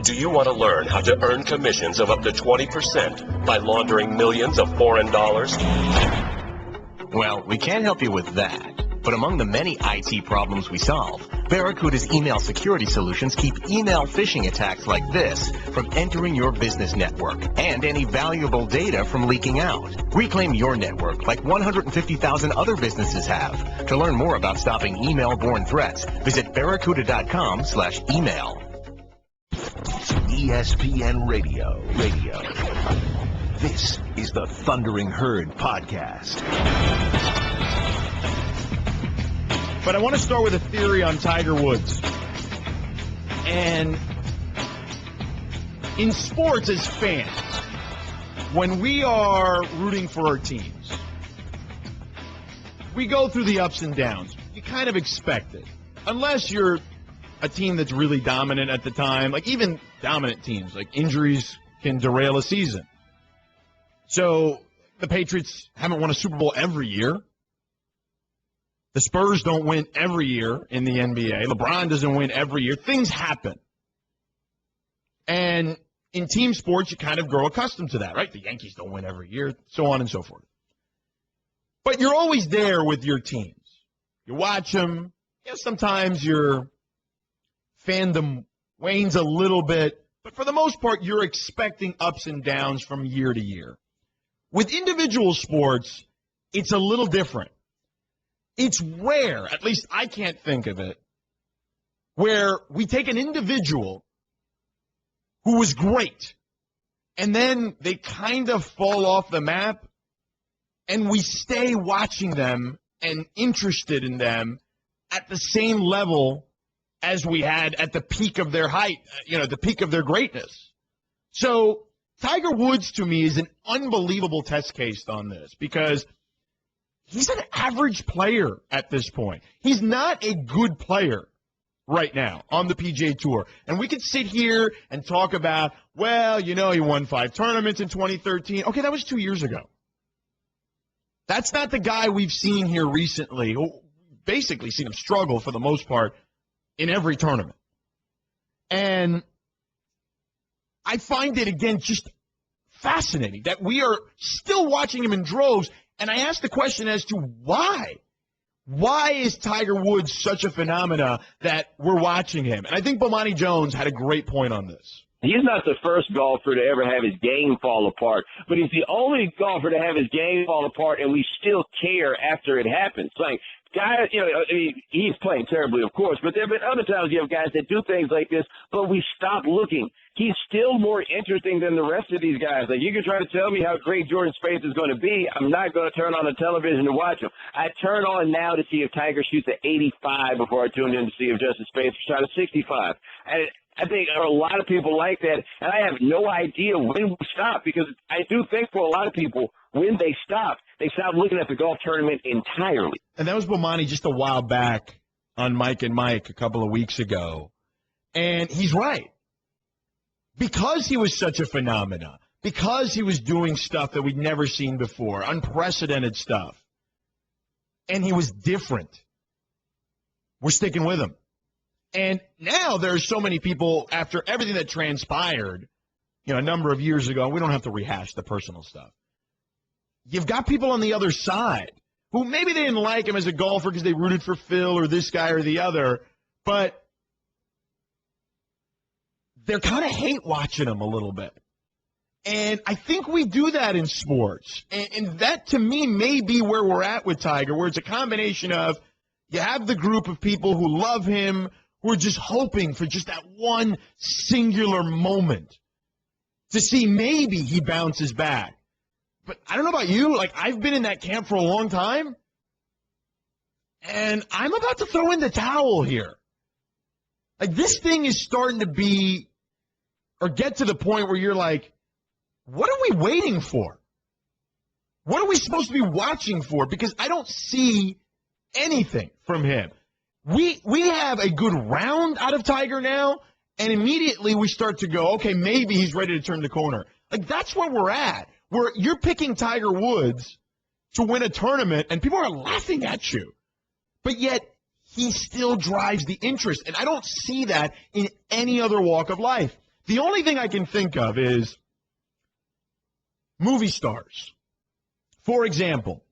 Do you want to learn how to earn commissions of up to 20% by laundering millions of foreign dollars? Well, we can't help you with that. But among the many IT problems we solve, Barracuda's email security solutions keep email phishing attacks like this from entering your business network and any valuable data from leaking out. Reclaim your network like 150,000 other businesses have. To learn more about stopping email-borne threats, visit barracuda.com/email. ESPN Radio. This is the Thundering Herd podcast. But I want to start with a theory on Tiger Woods. And in sports as fans, when we are rooting for our teams, we go through the ups and downs. You kind of expect it. Unless you're a team that's really dominant at the time. Like even dominant teams, like injuries can derail a season. So the Patriots haven't won a Super Bowl every year. The Spurs don't win every year in the NBA. LeBron doesn't win every year. Things happen. And in team sports, you kind of grow accustomed to that, right? The Yankees don't win every year, so on and so forth. But you're always there with your teams. You watch them. You know, sometimes your fandom wanes a little bit. But for the most part, you're expecting ups and downs from year to year. With individual sports, it's a little different. It's rare, at least I can't think of it, where we take an individual who was great, and then they kind of fall off the map, and we stay watching them and interested in them at the same level as we had at the peak of their height, the peak of their greatness. So Tiger Woods, to me, is an unbelievable test case on this because he's an average player at this point. He's not a good player right now on the PGA Tour. And we could sit here and talk about, well, he won 5 tournaments in 2013. Okay, that was 2 years ago. That's not the guy we've seen here recently, who basically seen him struggle for the most part in every tournament. And I find it, again, just fascinating that we are still watching him in droves. And I asked the question as to why. Why is Tiger Woods such a phenomena that we're watching him? And I think Bomani Jones had a great point on this. He's not the first golfer to ever have his game fall apart, but he's the only golfer to have his game fall apart, and we still care after it happens. Like, guys, he's playing terribly, of course, but there have been other times you have guys that do things like this, but we stop looking. He's still more interesting than the rest of these guys. Like, you can try to tell me how great Jordan Spieth is going to be. I'm not going to turn on the television to watch him. I turn on now to see if Tiger shoots at 85 before I tune in to see if Justin Spieth shot at 65. And I think there are a lot of people like that, and I have no idea when we stop because I do think for a lot of people, when they stop looking at the golf tournament entirely. And that was Bomani just a while back on Mike and Mike a couple of weeks ago. And he's right. Because he was such a phenomenon, because he was doing stuff that we'd never seen before, unprecedented stuff, and he was different, we're sticking with him. And now there are so many people, after everything that transpired, a number of years ago, we don't have to rehash the personal stuff. You've got people on the other side who maybe they didn't like him as a golfer because they rooted for Phil or this guy or the other, but they're kind of hate watching him a little bit. And I think we do that in sports. And that, to me, may be where we're at with Tiger, where it's a combination of you have the group of people who love him, who are just hoping for just that one singular moment to see maybe he bounces back. But I don't know about you. Like, I've been in that camp for a long time, and I'm about to throw in the towel here. Like, this thing is starting to be or get to the point where you're like, what are we waiting for? What are we supposed to be watching for? Because I don't see anything from him. We have a good round out of Tiger now, and immediately we start to go, okay, maybe he's ready to turn the corner. Like, that's where we're at, where you're picking Tiger Woods to win a tournament, and people are laughing at you. But yet, he still drives the interest, and I don't see that in any other walk of life. The only thing I can think of is movie stars. For example,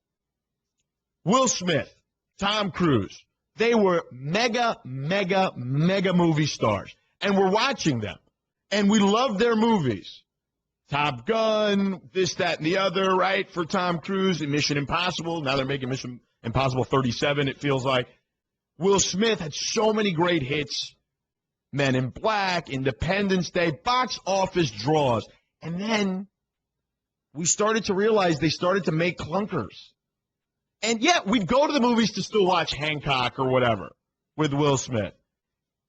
Will Smith, Tom Cruise. They were mega movie stars. And we're watching them. And we love their movies. Top Gun, this, that, and the other, right? For Tom Cruise and Mission Impossible. Now they're making Mission Impossible 37, it feels like. Will Smith had so many great hits. Men in Black, Independence Day, box office draws. And then we started to realize they started to make clunkers. And yet we'd go to the movies to still watch Hancock or whatever with Will Smith.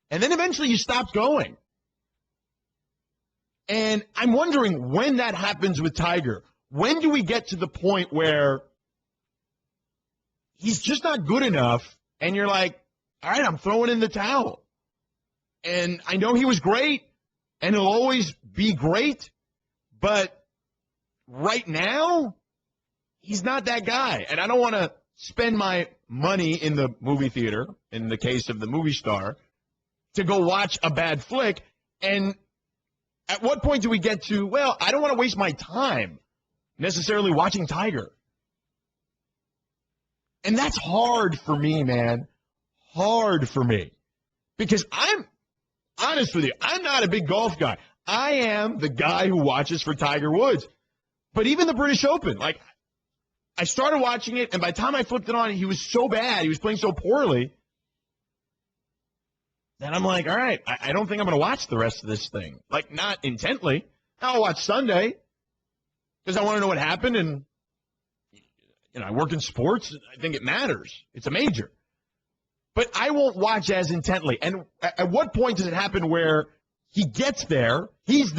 And then eventually you stopped going. And I'm wondering when that happens with Tiger. When do we get to the point where he's just not good enough and you're like, all right, I'm throwing in the towel. And I know he was great and he'll always be great, but right now, he's not that guy. And I don't want to spend my money in the movie theater, in the case of the movie star, to go watch a bad flick. And at what point do we get to, well, I don't want to waste my time necessarily watching Tiger. And that's hard for me, man. Hard for me. Because I'm honest with you, I'm not a big golf guy. I am the guy who watches for Tiger Woods. But even the British Open, like, I started watching it, and by the time I flipped it on, he was so bad. He was playing so poorly. Then I'm like, all right, I don't think I'm going to watch the rest of this thing. Like, not intently. I'll watch Sunday because I want to know what happened. And, you know, I work in sports. I think it matters. It's a major. But I won't watch as intently. And at what point does it happen where he gets there, he's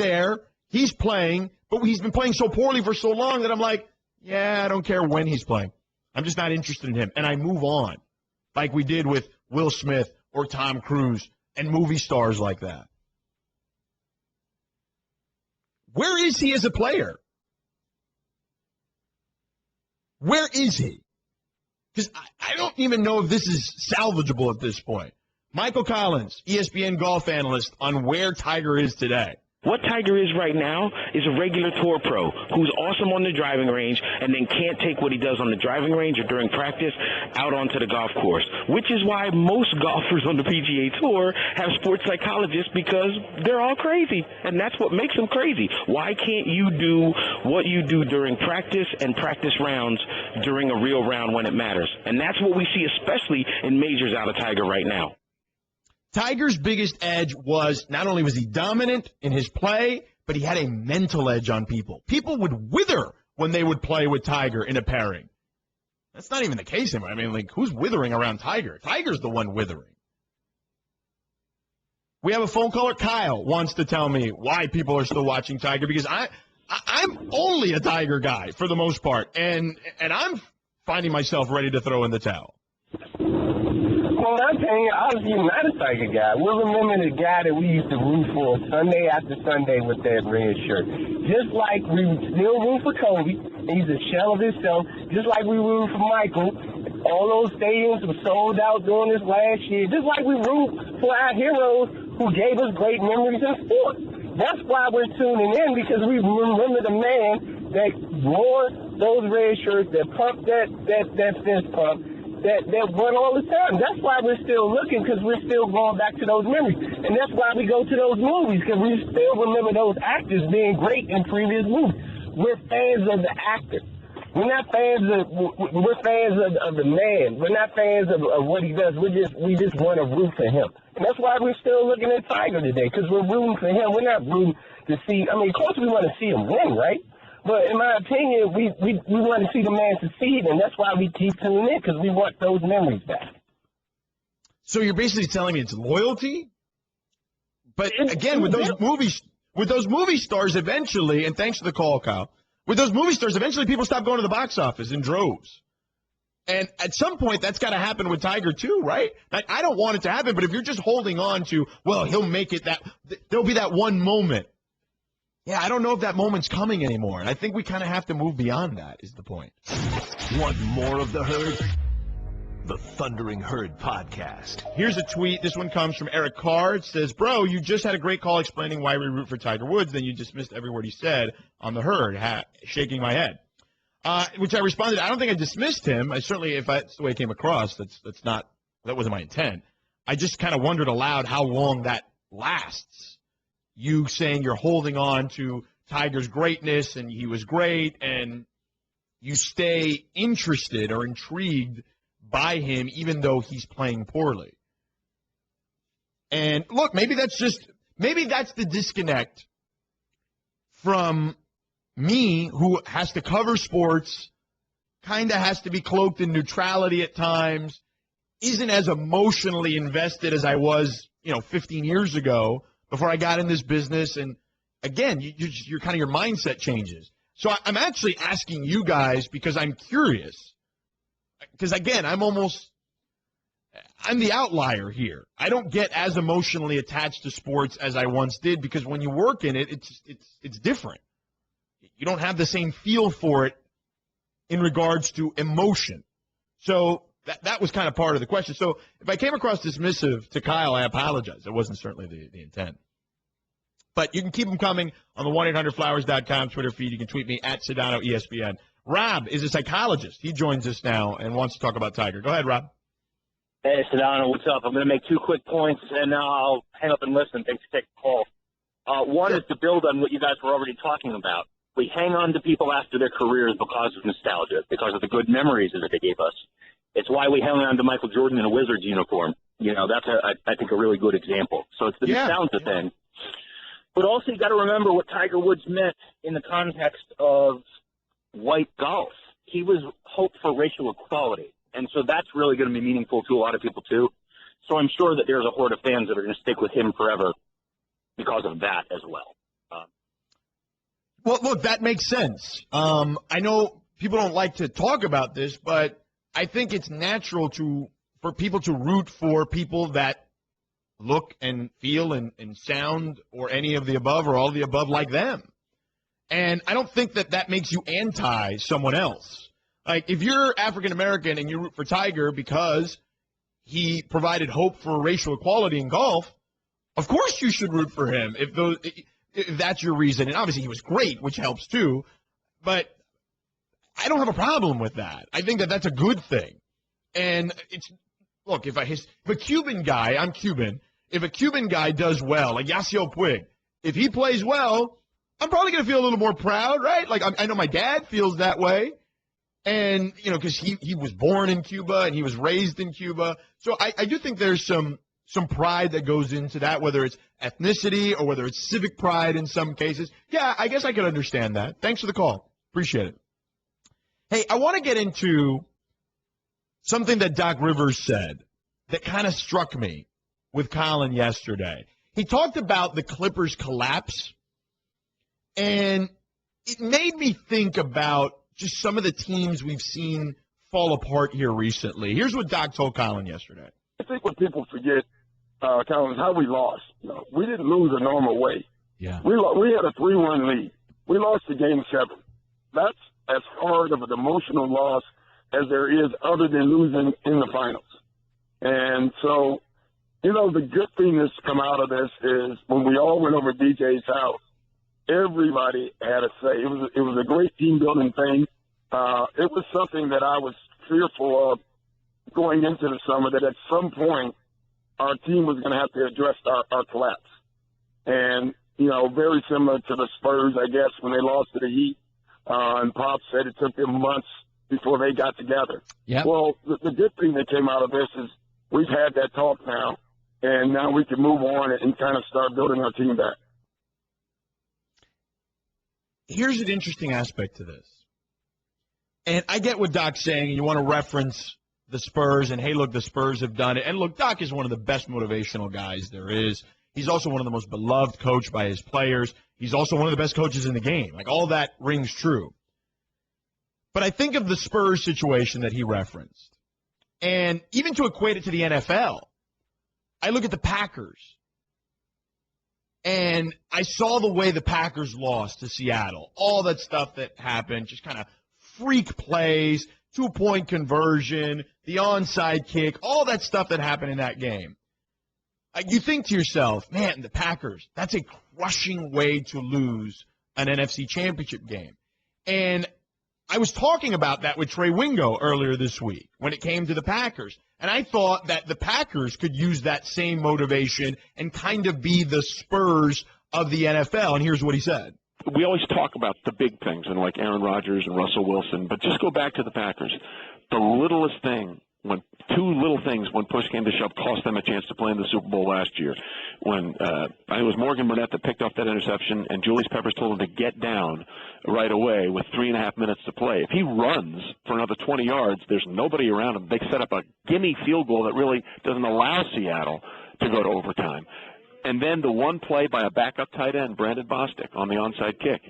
playing, but he's been playing so poorly for so long that I'm like, yeah, I don't care when he's playing. I'm just not interested in him. And I move on, like we did with Will Smith or Tom Cruise and movie stars like that. Where is he as a player? Where is he? Because I don't even know if this is salvageable at this point. Michael Collins, ESPN golf analyst, on where Tiger is today. What Tiger is right now is a regular tour pro who's awesome on the driving range and then can't take what he does on the driving range or during practice out onto the golf course, which is why most golfers on the PGA Tour have sports psychologists, because they're all crazy, and that's what makes them crazy. Why can't you do what you do during practice and practice rounds during a real round when it matters? And that's what we see especially in majors out of Tiger right now. Tiger's biggest edge was not only was he dominant in his play, but he had a mental edge on people. People would wither when they would play with Tiger in a pairing. That's not even the case anymore. I mean, like, who's withering around Tiger? Tiger's the one withering. We have a phone caller. Kyle wants to tell me why people are still watching Tiger, because I'm only a Tiger guy for the most part, and I'm finding myself ready to throw in the towel. Well, I'm telling you, obviously you're not a Tiger guy. We'll remember the guy that we used to root for Sunday after Sunday with that red shirt. Just like we still root for Kobe, he's a shell of himself. Just like we root for Michael. All those stadiums were sold out during this last year. Just like we root for our heroes who gave us great memories in sports. That's why we're tuning in, because we remember the man that wore those red shirts, that pumped that fist pump, that won all the time. That's why we're still looking, because we're still going back to those memories. And that's why we go to those movies, because we still remember those actors being great in previous movies. We're fans of the actor. We're not fans we're fans of the man. We're not fans of what he does. We just want to root for him. And that's why we're still looking at Tiger today, because we're rooting for him. We're not rooting to see, I mean, of course we want to see him win, right? But in my opinion, we want to see the man succeed, and that's why we keep tuning in, because we want those memories back. So you're basically telling me it's loyalty? But again, with those movie stars eventually, and thanks for the call, Kyle, with those movie stars, eventually people stop going to the box office in droves. And at some point, that's got to happen with Tiger too, right? Like, I don't want it to happen, but if you're just holding on to, well, he'll make it, there'll be that one moment. Yeah, I don't know if that moment's coming anymore. And I think we kind of have to move beyond that, is the point. Want more of the herd? The Thundering Herd Podcast. Here's a tweet. This one comes from Eric Carr. It says, bro, you just had a great call explaining why we root for Tiger Woods. Then you dismissed every word he said on the Herd, shaking my head. Which I responded, I don't think I dismissed him. I certainly, if that's the way it came across, that wasn't my intent. I just kind of wondered aloud how long that lasts. You saying you're holding on to Tiger's greatness and he was great, and you stay interested or intrigued by him even though he's playing poorly. And look, maybe that's the disconnect from me, who has to cover sports, kind of has to be cloaked in neutrality at times, isn't as emotionally invested as I was, 15 years ago before I got in this business. And again, your kind of your mindset changes. So I'm actually asking you guys because I'm curious. Because, again, I'm the outlier here. I don't get as emotionally attached to sports as I once did because when you work in it, it's different. You don't have the same feel for it in regards to emotion. So that was kind of part of the question. So if I came across dismissive to Kyle, I apologize. It wasn't certainly the intent. But you can keep them coming on the 1-800-Flowers.com Twitter feed. You can tweet me at Sedano ESPN. Rob is a psychologist. He joins us now and wants to talk about Tiger. Go ahead, Rob. Hey, Sedano, what's up? I'm going to make 2 quick points, and I'll hang up and listen. Thanks for taking the call. One is to build on what you guys were already talking about. We hang on to people after their careers because of nostalgia, because of the good memories that they gave us. It's why we hung on to Michael Jordan in a Wizards uniform. That's, I think, a really good example. So it's the nostalgia thing. But also you got to remember what Tiger Woods meant in the context of white golf. He was hope for racial equality. And so that's really going to be meaningful to a lot of people, too. So I'm sure that there's a horde of fans that are going to stick with him forever because of that as well. Well, look, that makes sense. I know people don't like to talk about this, but I think it's natural for people to root for people that look and feel and sound or any of the above or all of the above like them. And I don't think that makes you anti someone else. Like, if you're African-American and you root for Tiger because he provided hope for racial equality in golf, of course you should root for him if that's your reason. And obviously he was great, which helps too. But I don't have a problem with that. I think that's a good thing. And look, if a Cuban guy, I'm Cuban, if a Cuban guy does well, like Yasiel Puig, if he plays well, I'm probably going to feel a little more proud, right? Like, I know my dad feels that way. And, because he was born in Cuba and he was raised in Cuba. So I do think there's some pride that goes into that, whether it's ethnicity or whether it's civic pride in some cases. Yeah, I guess I could understand that. Thanks for the call. Appreciate it. Hey, I want to get into something that Doc Rivers said that kind of struck me with Colin yesterday. He talked about the Clippers' collapse, and it made me think about just some of the teams we've seen fall apart here recently. Here's what Doc told Colin yesterday. I think what people forget, Colin, is how we lost. We didn't lose a normal way. Yeah. We had a 3-1 lead. We lost to Game 7. That's as hard of an emotional loss as there is other than losing in the finals. And so, the good thing that's come out of this is when we all went over DJ's house, everybody had a say. It was a great team-building thing. It was something that I was fearful of going into the summer, that at some point our team was going to have to address our collapse. And, very similar to the Spurs, I guess, when they lost to the Heat. And Pop said it took them months before they got together. Yep. Well, the good thing that came out of this is we've had that talk now, and now we can move on and kind of start building our team back. Here's an interesting aspect to this. And I get what Doc's saying, and you want to reference the Spurs, and hey, look, the Spurs have done it. And look, Doc is one of the best motivational guys there is. He's also one of the most beloved coach by his players. He's also one of the best coaches in the game. Like, all that rings true. But I think of the Spurs situation that he referenced. And even to equate it to the NFL, I look at the Packers. And I saw the way the Packers lost to Seattle. All that stuff that happened, just kind of freak plays, 2-point conversion, the onside kick, all that stuff that happened in that game. You think to yourself, man, the Packers, that's a crushing way to lose an NFC championship game. And I was talking about that with Trey Wingo earlier this week when it came to the Packers. And I thought that the Packers could use that same motivation and kind of be the Spurs of the NFL. And here's what he said. We always talk about the big things and like Aaron Rodgers and Russell Wilson, but just go back to the Packers. The littlest thing, two little things when push came to shove cost them a chance to play in the Super Bowl last year. When I think it was Morgan Burnett that picked off that interception, and Julius Peppers told him to get down right away with 3.5 minutes to play. If he runs for another 20 yards, there's nobody around him. They set up a gimme field goal that really doesn't allow Seattle to go to overtime. And then the one play by a backup tight end, Brandon Bostic, on the onside kick.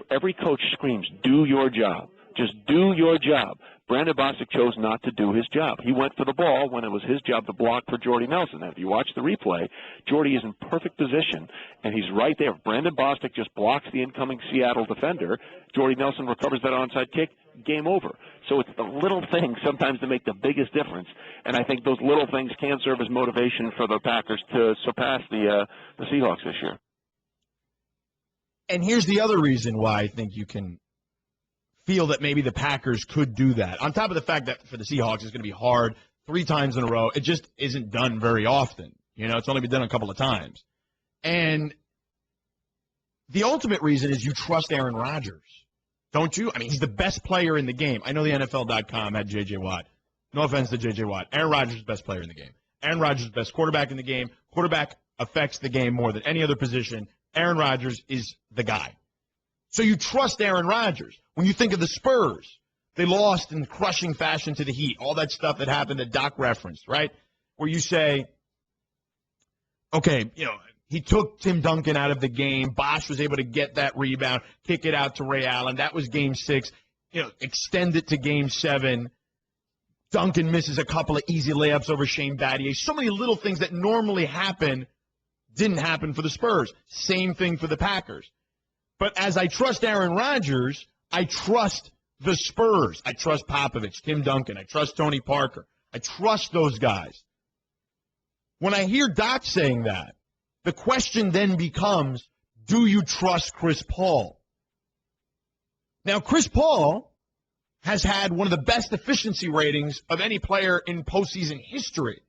Every coach screams, do your job. Just do your job. Brandon Bostic chose not to do his job. He went for the ball when it was his job to block for Jordy Nelson. And if you watch the replay, Jordy is in perfect position, and he's right there. Brandon Bostic just blocks the incoming Seattle defender. Jordy Nelson recovers that onside kick. Game over. So it's the little things sometimes that make the biggest difference, and I think those little things can serve as motivation for the Packers to surpass the Seahawks this year. And here's the other reason why I think you can feel that maybe the Packers could do that. On top of the fact that for the Seahawks it's going to be hard 3 times in a row. It just isn't done very often. It's only been done a couple of times. And the ultimate reason is you trust Aaron Rodgers. Don't you? I mean, he's the best player in the game. I know the NFL.com had J.J. Watt. No offense to J.J. Watt. Aaron Rodgers is the best player in the game. Aaron Rodgers is the best quarterback in the game. Quarterback affects the game more than any other position. Aaron Rodgers is the guy. So you trust Aaron Rodgers. When you think of the Spurs, they lost in crushing fashion to the Heat. All that stuff that happened that Doc referenced, right? Where you say, okay, he took Tim Duncan out of the game. Bosch was able to get that rebound, kick it out to Ray Allen. That was Game 6. Extend it to Game 7. Duncan misses a couple of easy layups over Shane Battier. So many little things that normally happen didn't happen for the Spurs. Same thing for the Packers. But as I trust Aaron Rodgers, I trust the Spurs. I trust Popovich, Tim Duncan. I trust Tony Parker. I trust those guys. When I hear Doc saying that, the question then becomes, do you trust Chris Paul? Now, Chris Paul has had one of the best efficiency ratings of any player in postseason history.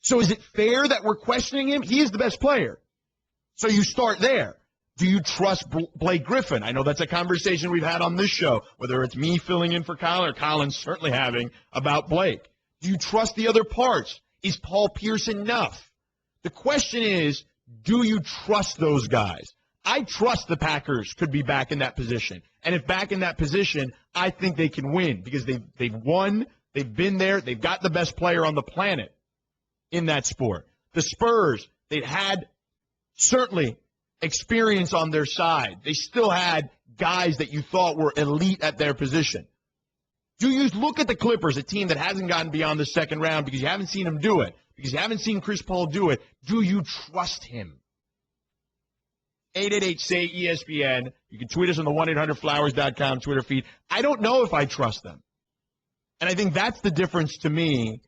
So is it fair that we're questioning him? He is the best player. So you start there. Do you trust Blake Griffin? I know that's a conversation we've had on this show, whether it's me filling in for Kyle or Colin certainly having about Blake. Do you trust the other parts? Is Paul Pierce enough? The question is, do you trust those guys? I trust the Packers could be back in that position. And if back in that position, I think they can win because they've won, they've been there, they've got the best player on the planet in that sport. The Spurs, they'd had certainly experience on their side. They still had guys that you thought were elite at their position. Do you look at the Clippers, a team that hasn't gotten beyond the second round because you haven't seen them do it, because you haven't seen Chris Paul do it? Do you trust him? 888-SAY-ESPN. You can tweet us on the 1-800-Flowers.com Twitter feed. I don't know if I trust them. And I think that's the difference to me.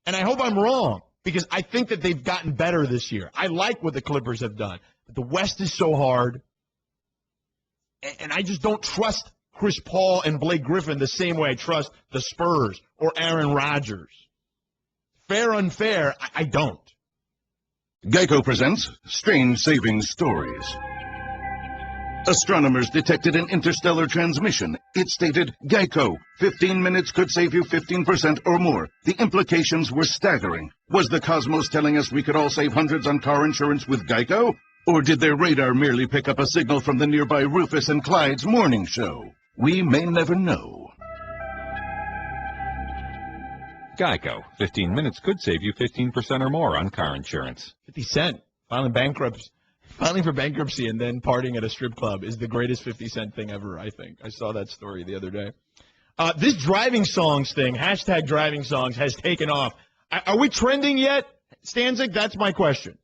And I hope I'm wrong because I think that they've gotten better this year. I like what the Clippers have done. But the West is so hard. And I just don't trust Chris Paul and Blake Griffin the same way I trust the Spurs or Aaron Rodgers. Fair, unfair, I don't. Geico presents Strange Savings Stories. Astronomers detected an interstellar transmission. It stated, Geico, 15 minutes could save you 15% or more. The implications were staggering. Was the cosmos telling us we could all save hundreds on car insurance with Geico? Or did their radar merely pick up a signal from the nearby Rufus and Clyde's morning show? We may never know. Geico. 15 minutes could save you 15% or more on car insurance. 50 Cent filing for bankruptcy and then partying at a strip club is the greatest 50 Cent thing ever, I think. I saw that story the other day. This driving songs thing, hashtag driving songs, has taken off. Are we trending yet, Stanzik? That's my question.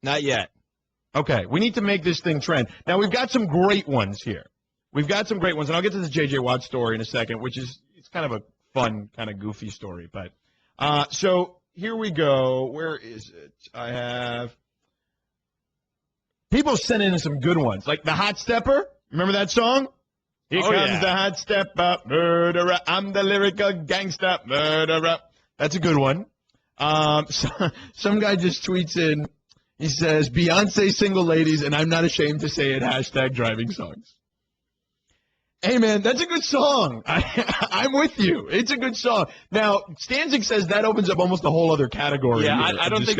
Not yet. Okay, we need to make this thing trend. Now, we've got some great ones here. We've got some great ones, and I'll get to this J.J. Watt story in a second, which is it's kind of a fun, kind of goofy story. But so here we go. Where is it? I have people sent in some good ones, like the Hot Stepper. Remember that song? Here comes the hot stepper, murderer. I'm the lyrical gangster, murderer. That's a good one. Some guy just tweets in. He says, Beyonce single ladies, and I'm not ashamed to say it, #driving songs. Hey, man, that's a good song. I'm with you. It's a good song. Now, Stanzik says that opens up almost a whole other category. Yeah, I don't think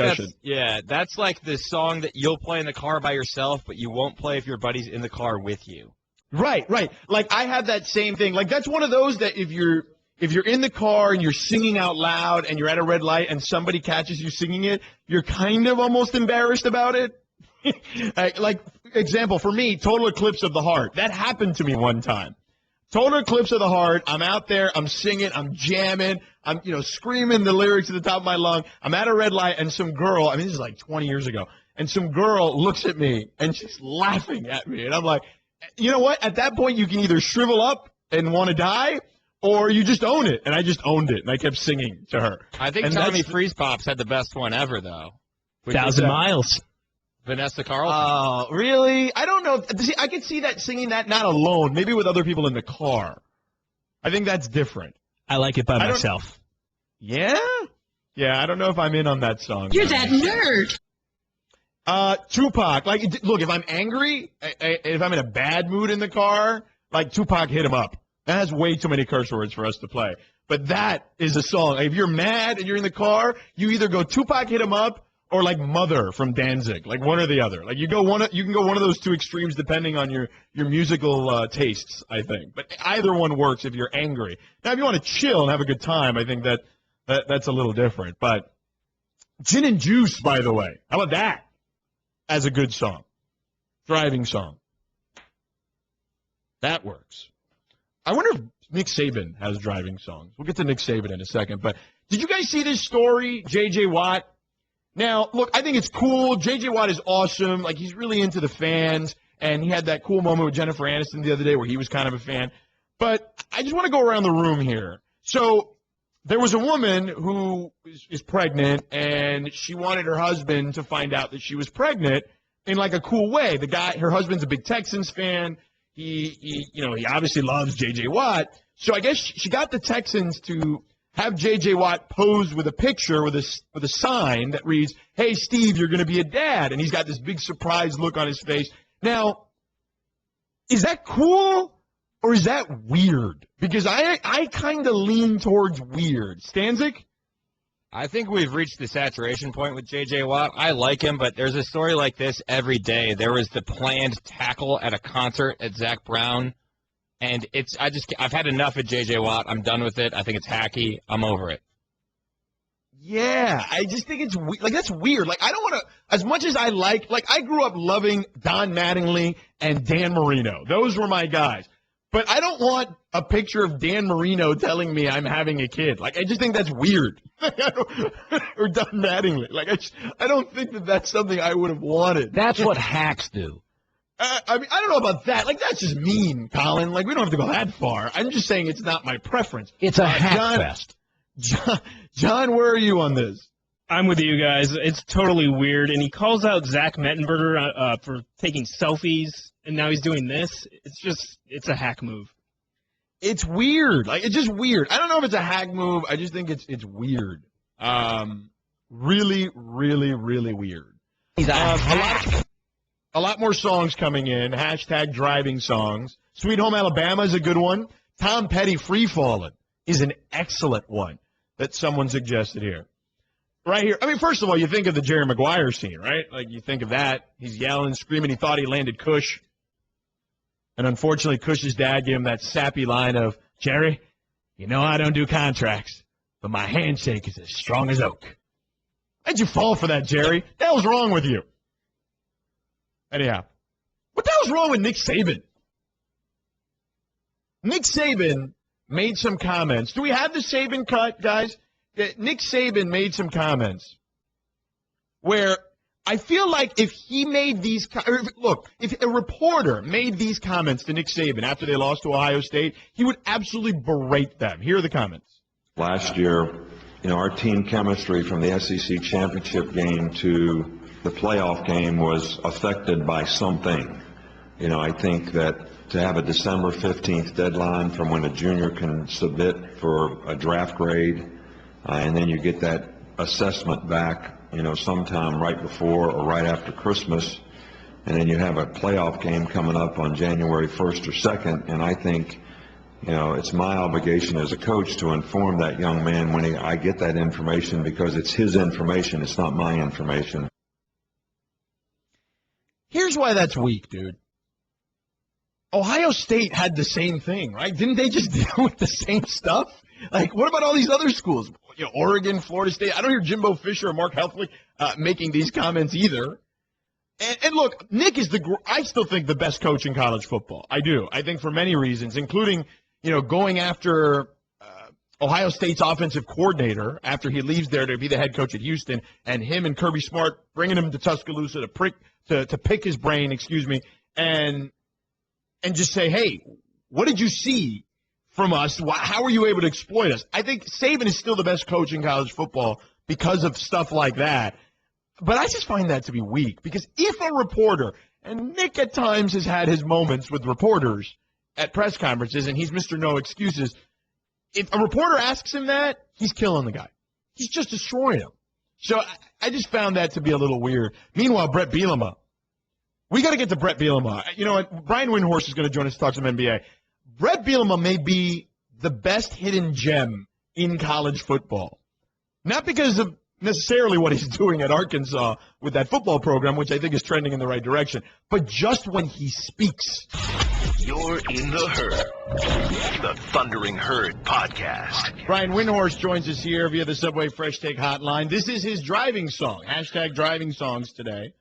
that's like the song that you'll play in the car by yourself, but you won't play if your buddy's in the car with you. Right. Like, I have that same thing. Like, that's one of those that if you're in the car and you're singing out loud and you're at a red light and somebody catches you singing it, you're kind of almost embarrassed about it. Like, example, for me, Total Eclipse of the Heart. That happened to me one time. Total Eclipse of the Heart. I'm out there. I'm singing. I'm jamming. I'm, screaming the lyrics at the top of my lung. I'm at a red light, and some girl, this is like 20 years ago, and some girl looks at me, and she's laughing at me. And I'm like, you know what? At that point, you can either shrivel up and want to die, or you just own it. And I just owned it, and I kept singing to her. I think Tommy Freeze Pops had the best one ever, though. 1,000 Miles. Vanessa Carlton. Oh, really? I don't know. See, I could see that singing that not alone, maybe with other people in the car. I think that's different. I like it by myself. Yeah? Yeah, I don't know if I'm in on that song. You're that nerd. Tupac. Like, look, if I'm angry, if I'm in a bad mood in the car, like Tupac, Hit 'Em Up. That has way too many curse words for us to play. But that is a song. If you're mad and you're in the car, you either go Tupac, Hit 'Em Up, or like Mother from Danzig, like one or the other. Like you can go one of those two extremes depending on your musical tastes, I think. But either one works if you're angry. Now, if you want to chill and have a good time, I think that's a little different. But Gin and Juice, by the way, how about that as a good song? Driving song. That works. I wonder if Nick Saban has driving songs. We'll get to Nick Saban in a second. But did you guys see this story, J.J. Watt? Now, look, I think it's cool. J.J. Watt is awesome. Like, he's really into the fans, and he had that cool moment with Jennifer Aniston the other day where he was kind of a fan. But I just want to go around the room here. So there was a woman who is pregnant, and she wanted her husband to find out that she was pregnant in, like, a cool way. Her husband's a big Texans fan. He obviously loves J.J. Watt. So I guess she got the Texans to have J.J. Watt pose with a picture with a sign that reads, "Hey, Steve, you're going to be a dad." And he's got this big surprised look on his face. Now, is that cool or is that weird? Because I kind of lean towards weird. Stanzik? I think we've reached the saturation point with J.J. Watt. I like him, but there's a story like this every day. There was the planned tackle at a concert at Zach Brown. And I've had enough of J.J. Watt. I'm done with it. I think it's hacky. I'm over it. Yeah, I just think it's that's weird. Like, I don't want to, as much as I I grew up loving Don Mattingly and Dan Marino. Those were my guys. But I don't want a picture of Dan Marino telling me I'm having a kid. Like, I just think that's weird. Or Don Mattingly. Like, I don't think that's something I would have wanted. That's what hacks do. I don't know about that. Like, that's just mean, Colin. Like, we don't have to go that far. I'm just saying it's not my preference. It's a hack fest. John, where are you on this? I'm with you guys. It's totally weird. And he calls out Zach Mettenberger for taking selfies, and now he's doing this. It's a hack move. It's weird. Like, it's just weird. I don't know if it's a hack move. I just think it's weird. Really, really, really weird. He's a hack. A lot more songs coming in. #driving songs. Sweet Home Alabama is a good one. Tom Petty, Free Fallin' is an excellent one that someone suggested here. Right here. First of all, you think of the Jerry Maguire scene, right? Like, you think of that. He's yelling, screaming. He thought he landed Cush. And unfortunately, Cush's dad gave him that sappy line of, "Jerry, you know I don't do contracts, but my handshake is as strong as oak." Why'd you fall for that, Jerry? What the hell's wrong with you? Anyhow, what the hell's wrong with Nick Saban? Nick Saban made some comments. Do we have the Saban cut, guys? Nick Saban made some comments where I feel like if he made these if a reporter made these comments to Nick Saban after they lost to Ohio State, he would absolutely berate them. Here are the comments. Last year, our team chemistry from the SEC championship game to the playoff game was affected by something. I think that to have a December 15th deadline from when a junior can submit for a draft grade, and then you get that assessment back, sometime right before or right after Christmas, and then you have a playoff game coming up on January 1st or 2nd, and I think, it's my obligation as a coach to inform that young man when I get that information, because it's his information, it's not my information. Here's why that's weak, dude. Ohio State had the same thing, right? Didn't they just deal with the same stuff? Like, what about all these other schools? Oregon, Florida State. I don't hear Jimbo Fisher or Mark Helfrich making these comments either. And look, Nick is I still think the best coach in college football. I do. I think for many reasons, including, going after Ohio State's offensive coordinator after he leaves there to be the head coach at Houston, and him and Kirby Smart bringing him to Tuscaloosa to pick his brain, and just say, hey, what did you see from us? How were you able to exploit us? I think Saban is still the best coach in college football because of stuff like that. But I just find that to be weak, because if a reporter, and Nick at times has had his moments with reporters at press conferences, and he's Mr. No Excuses, if a reporter asks him that, he's killing the guy. He's just destroying him. So I just found that to be a little weird. Meanwhile, Brett Bielema. We got to get to Brett Bielema. You know what? Brian Windhorst is going to join us to talk some NBA. Brett Bielema may be the best hidden gem in college football. Not because of necessarily what he's doing at Arkansas with that football program, which I think is trending in the right direction, but just when he speaks. You're in the Herd, the Thundering Herd podcast. Brian Windhorst joins us here via the Subway Fresh Take Hotline. This is his driving song, #driving songs today.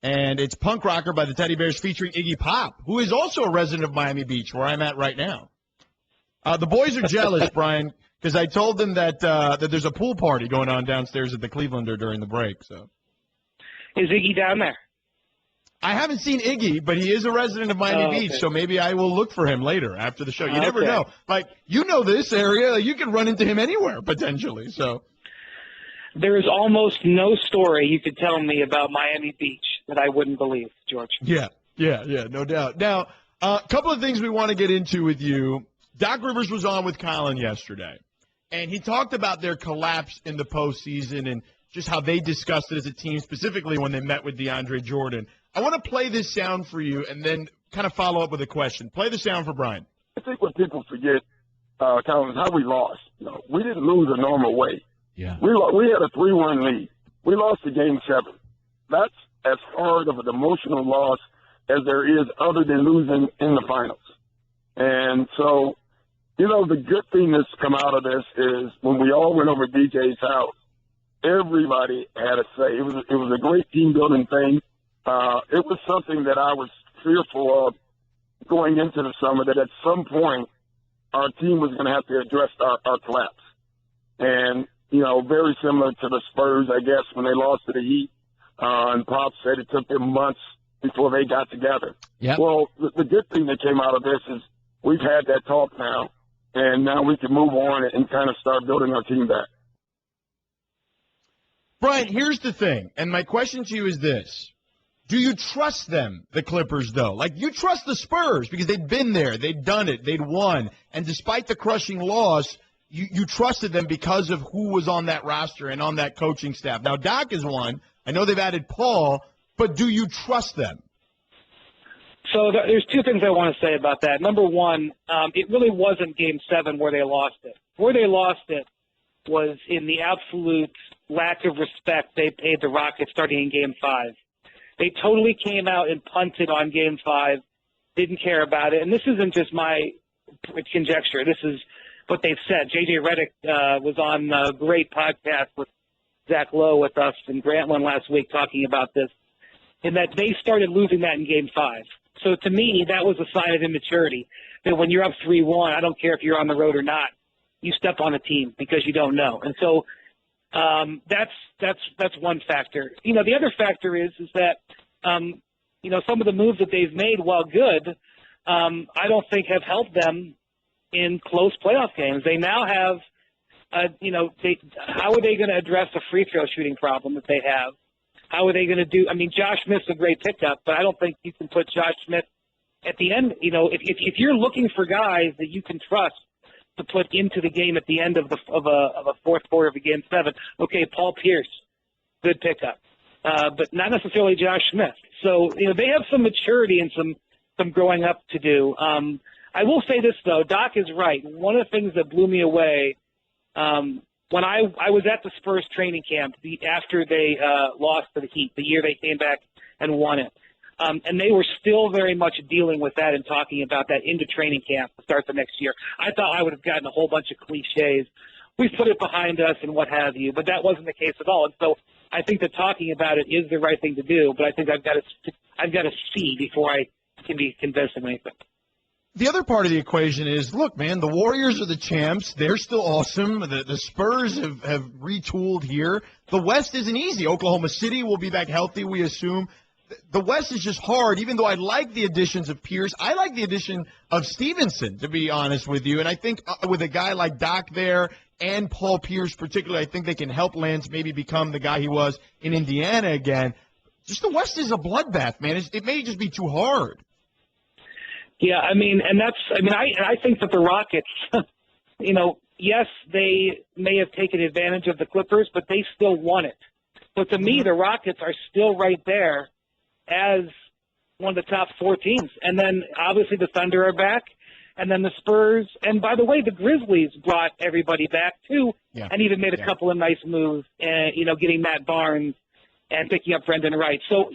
And it's Punk Rocker by the Teddy Bears featuring Iggy Pop, who is also a resident of Miami Beach, where I'm at right now. The boys are jealous, Brian, because I told them that there's a pool party going on downstairs at the Clevelander during the break. So, is Iggy down there? I haven't seen Iggy, but he is a resident of Miami Beach, so maybe I will look for him later after the show. You never know. Like, this area, you can run into him anywhere, potentially. So, there is almost no story you could tell me about Miami Beach that I wouldn't believe, George. Yeah, no doubt. Now, a couple of things we want to get into with you. Doc Rivers was on with Colin yesterday, and he talked about their collapse in the postseason and just how they discussed it as a team, specifically when they met with DeAndre Jordan. I want to play this sound for you and then kind of follow up with a question. Play the sound for Brian. I think what people forget, Colin, is how we lost. We didn't lose a normal way. Yeah. We had a 3-1 lead. We lost to Game 7. That's as hard of an emotional loss as there is other than losing in the finals. And so, the good thing that's come out of this is when we all went over DJ's house, everybody had a say. It was a great team-building thing. It was something that I was fearful of going into the summer, that at some point our team was going to have to address our collapse. And, very similar to the Spurs, I guess, when they lost to the Heat. And Pop said it took them months before they got together. Yep. Well, the good thing that came out of this is we've had that talk now, and now we can move on and kind of start building our team back. Brian, here's the thing, and my question to you is this. Do you trust them, the Clippers, though? Like, you trust the Spurs because they'd been there, they'd done it, they'd won, and despite the crushing loss, you trusted them because of who was on that roster and on that coaching staff. Now, Doc is one. I know they've added Paul, but do you trust them? So there's two things I want to say about that. Number one, it really wasn't Game 7 where they lost it. Where they lost it was in the absolute lack of respect they paid the Rockets starting in Game 5. They totally came out and punted on Game 5, didn't care about it. And this isn't just my conjecture. This is what they've said. J.J. Redick was on a great podcast with Zach Lowe with us and Grantland last week talking about this, in that they started losing that in Game 5. So to me, that was a sign of immaturity, that when you're up 3-1, I don't care if you're on the road or not, you step on a team because you don't know. And so That's one factor. The other factor is that some of the moves that they've made, while good, I don't think have helped them in close playoff games. They now have, how are they going to address the free throw shooting problem that they have? How are they going to do? I mean, Josh Smith's a great pickup, but I don't think you can put Josh Smith at the end. If you're looking for guys that you can trust to put into the game at the end of a fourth quarter of a game 7, okay, Paul Pierce, good pickup, but not necessarily Josh Smith. So they have some maturity and some growing up to do. I will say this though, Doc is right. One of the things that blew me away when I was at the Spurs training camp after they lost to the Heat, the year they came back and won it. And they were still very much dealing with that and talking about that into training camp to start the next year. I thought I would have gotten a whole bunch of cliches. We've put it behind us and what have you, but that wasn't the case at all. And so I think that talking about it is the right thing to do, but I think I've got to see before I can be convinced of anything. The other part of the equation is, look, man, the Warriors are the champs. They're still awesome. The Spurs have retooled here. The West isn't easy. Oklahoma City will be back healthy, we assume. The West is just hard, even though I like the additions of Pierce. I like the addition of Stevenson, to be honest with you. And I think with a guy like Doc there and Paul Pierce particularly, I think they can help Lance maybe become the guy he was in Indiana again. Just the West is a bloodbath, man. It may just be too hard. Yeah, I think that the Rockets, yes, they may have taken advantage of the Clippers, but they still won it. So to me, the Rockets are still right there as one of the top 4 teams. And then obviously the Thunder are back, and then the Spurs. And by the way, the Grizzlies brought everybody back too, and even made a couple of nice moves, getting Matt Barnes and picking up Brendan Wright. So,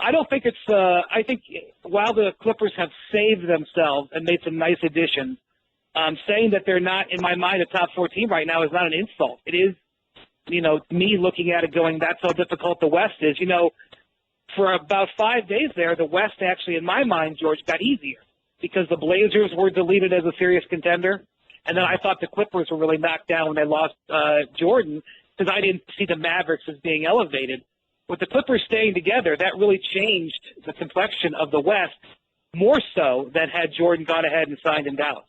I don't think I think while the Clippers have saved themselves and made some nice additions, saying that they're not, in my mind, a top 4 team right now is not an insult. It is, me looking at it going, that's how difficult the West is. For about 5 days there, the West actually, in my mind, George, got easier because the Blazers were deleted as a serious contender. And then I thought the Clippers were really knocked down when they lost Jordan because I didn't see the Mavericks as being elevated. With the Clippers staying together, that really changed the complexion of the West more so than had Jordan gone ahead and signed in Dallas.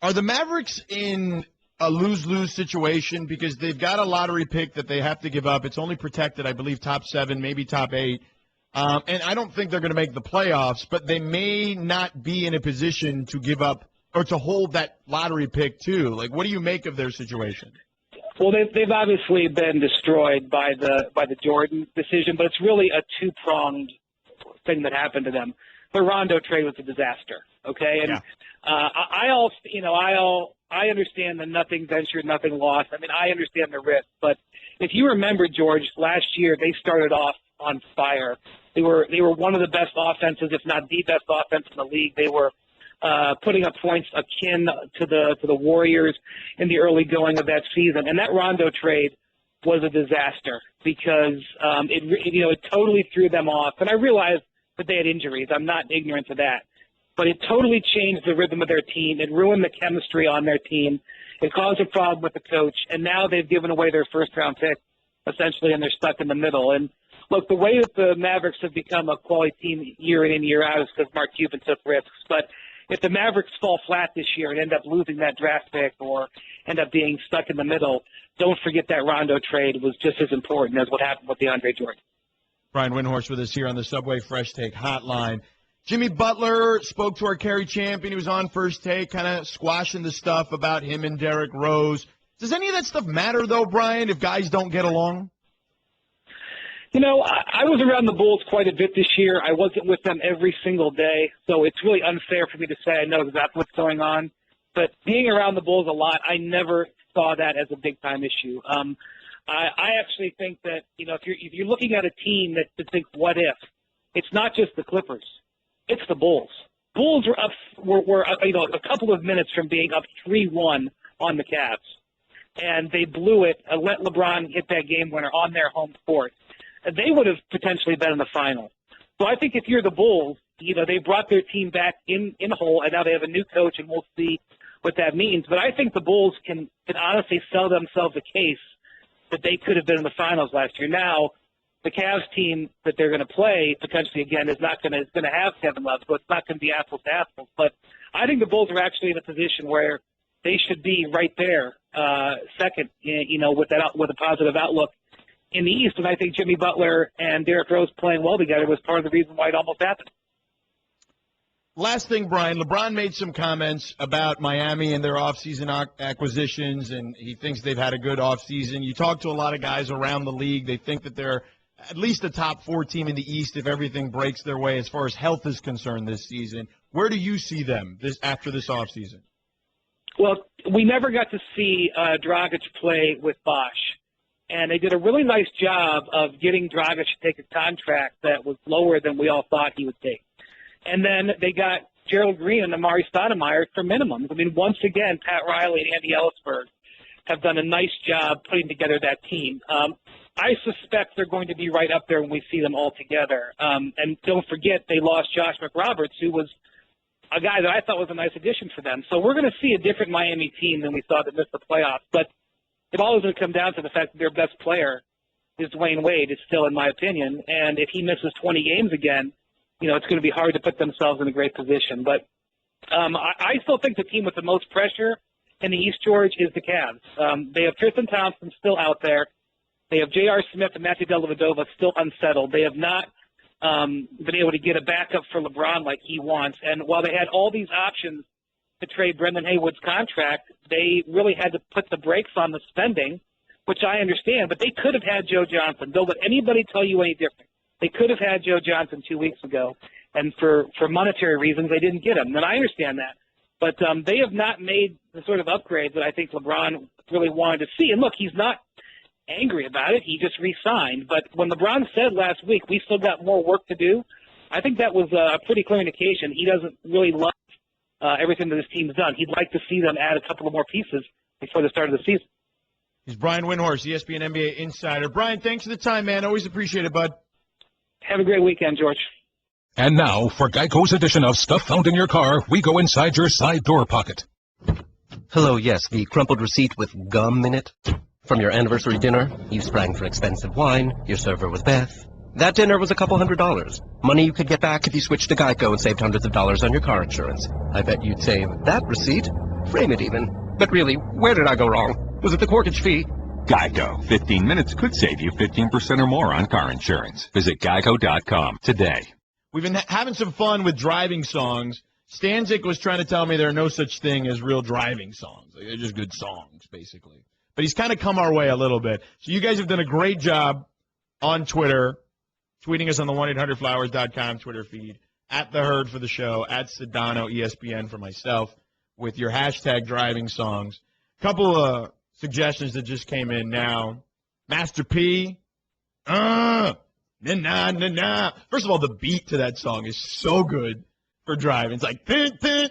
Are the Mavericks in a lose-lose situation because they've got a lottery pick that they have to give up? It's only protected, I believe, top 7, maybe top 8. And I don't think they're going to make the playoffs, but they may not be in a position to give up or to hold that lottery pick too. Like, what do you make of their situation? Well, they've obviously been destroyed by the Jordan decision, but it's really a two-pronged thing that happened to them. The Rondo trade was a disaster. Okay, and I understand the nothing ventured, nothing lost. I mean, I understand the risk, but if you remember, George, last year they started off on fire. They were one of the best offenses, if not the best offense in the league. They were putting up points akin to the Warriors in the early going of that season. And that Rondo trade was a disaster because it totally threw them off. And I realized that they had injuries. I'm not ignorant to that. But it totally changed the rhythm of their team. It ruined the chemistry on their team. It caused a problem with the coach. And now they've given away their first-round pick, essentially, and they're stuck in the middle. And, look, the way that the Mavericks have become a quality team year in and year out is because Mark Cuban took risks. But if the Mavericks fall flat this year and end up losing that draft pick or end up being stuck in the middle, don't forget that Rondo trade was just as important as what happened with DeAndre Jordan. Brian Windhorst with us here on the Subway Fresh Take Hotline. Jimmy Butler spoke to our Kerry champion. He was on First Take, kind of squashing the stuff about him and Derrick Rose. Does any of that stuff matter, though, Brian, if guys don't get along? I was around the Bulls quite a bit this year. I wasn't with them every single day, so it's really unfair for me to say I know exactly what's going on. But being around the Bulls a lot, I never saw that as a big-time issue. I actually think that, if you're looking at a team that to think what if, it's not just the Clippers. It's the Bulls. Bulls were up, a couple of minutes from being up 3-1 on the Cavs. And they blew it and let LeBron hit that game winner on their home court. They would have potentially been in the final. So I think if you're the Bulls, they brought their team back in whole, and now they have a new coach, and we'll see what that means. But I think the Bulls can honestly sell themselves a case that they could have been in the finals last year. Now, the Cavs team that they're going to play potentially again is going to have Kevin Love, so it's not going to be apples to apples. But I think the Bulls are actually in a position where they should be right there, second, with a positive outlook in the East. And I think Jimmy Butler and Derrick Rose playing well together was part of the reason why it almost happened. Last thing, Brian, LeBron made some comments about Miami and their offseason acquisitions, and he thinks they've had a good offseason. You talk to a lot of guys around the league. They think that they're at least a top 4 team in the East if everything breaks their way as far as health is concerned this season. Where do you see them after this offseason? Well, we never got to see Dragic play with Bosh, and they did a really nice job of getting Dragic to take a contract that was lower than we all thought he would take. And then they got Gerald Green and Amari Stoudemire for minimums. I mean, once again, Pat Riley and Andy Ellisberg have done a nice job putting together that team. I suspect they're going to be right up there when we see them all together. And don't forget, they lost Josh McRoberts, who was a guy that I thought was a nice addition for them. So we're going to see a different Miami team than we saw that missed the playoffs. But it all is going to come down to the fact that their best player is Dwayne Wade, is still, in my opinion. And if he misses 20 games again, it's going to be hard to put themselves in a great position. But I still think the team with the most pressure in the East, George, is the Cavs. They have Tristan Thompson still out there. They have J.R. Smith and Matthew Dellavedova still unsettled. They have not been able to get a backup for LeBron like he wants. And while they had all these options to trade Brendan Haywood's contract, they really had to put the brakes on the spending, which I understand. But they could have had Joe Johnson. Don't let anybody tell you any different. They could have had Joe Johnson 2 weeks ago, and for monetary reasons, they didn't get him. And I understand that. But they have not made the sort of upgrades that I think LeBron really wanted to see. And look, he's not angry about it. He just re-signed. But when LeBron said last week, we still got more work to do, I think that was a pretty clear indication he doesn't really love everything that his team's done. He'd like to see them add a couple of more pieces before the start of the season. He's Brian Windhorst, ESPN NBA insider. Brian, thanks for the time, man. Always appreciate it, bud. Have a great weekend, George. And now, for Geico's edition of Stuff Found in Your Car, we go inside your side door pocket. Hello, yes, the crumpled receipt with gum in it. From your anniversary dinner, you sprang for expensive wine, your server was Beth. That dinner was a couple $100. Money you could get back if you switched to Geico and saved hundreds of dollars on your car insurance. I bet you'd save that receipt, frame it even. But really, where did I go wrong? Was it the corkage fee? Geico. 15 minutes could save you 15% or more on car insurance. Visit geico.com today. We've been having some fun with driving songs. Stanzik was trying to tell me there are no such thing as real driving songs. They're just good songs, basically. But he's kind of come our way a little bit. So you guys have done a great job on Twitter, tweeting us on the 1-800-Flowers.com Twitter feed, at The Herd for the show, at Sedano ESPN for myself, with your hashtag driving songs. Couple of suggestions that just came in now. Master P. Na, na, na, na. First of all, the beat to that song is so good for driving. It's like, tin, tin,